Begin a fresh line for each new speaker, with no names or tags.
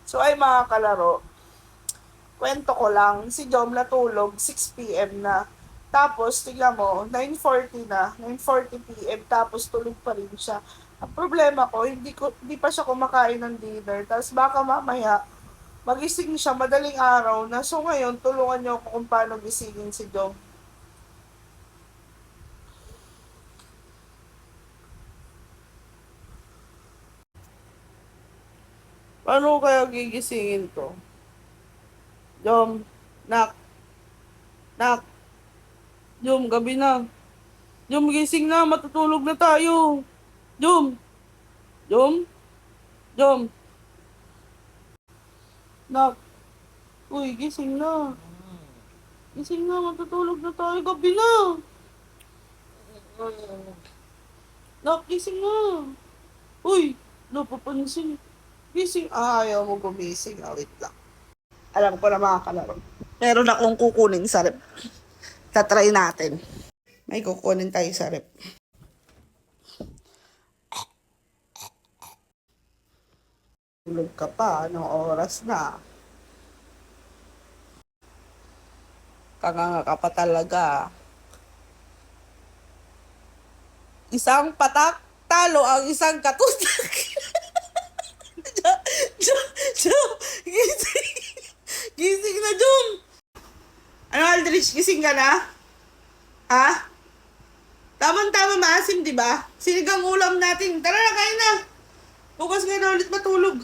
So ay mga kalaro, kwento ko lang, si Jom natulog 6 p.m. na. Tapos, tignan mo, 9:40 na, 9:40 p.m. Tapos tulog pa rin siya. Ang problema ko, hindi pa siya kumakain ng dinner. Tapos baka mamaya, magising siya madaling araw na. So ngayon, tulungan niyo ako kung paano gisingin si Jom. Paano kaya gigisingin to? Jom, nak, nak, Jom, gabi na. Jom, gising na, matutulog na tayo. Jom, Jom, Jom, nak, uy, gising na. Gising na, matutulog na tayo, gabi na. Nak, gising na. Uy, napapansin. Gising, ayaw mo gumising. Wait lang. Alam ko na mga kalaro. Meron akong kukunin sa rep. Tatry natin. May kukunin tayo sa rep. Tulog ka pa. Anong oras na? Kanganga ka pa talaga. Isang patak, talo ang isang katutak. Jom, gising. Gising na, Jom. Ano, Aldrich, gising ka na? Ha? Tama-tama maasim, di ba? Sinigang ulam natin. Tara na, kain na. Bukas ngayon na ulit matulog.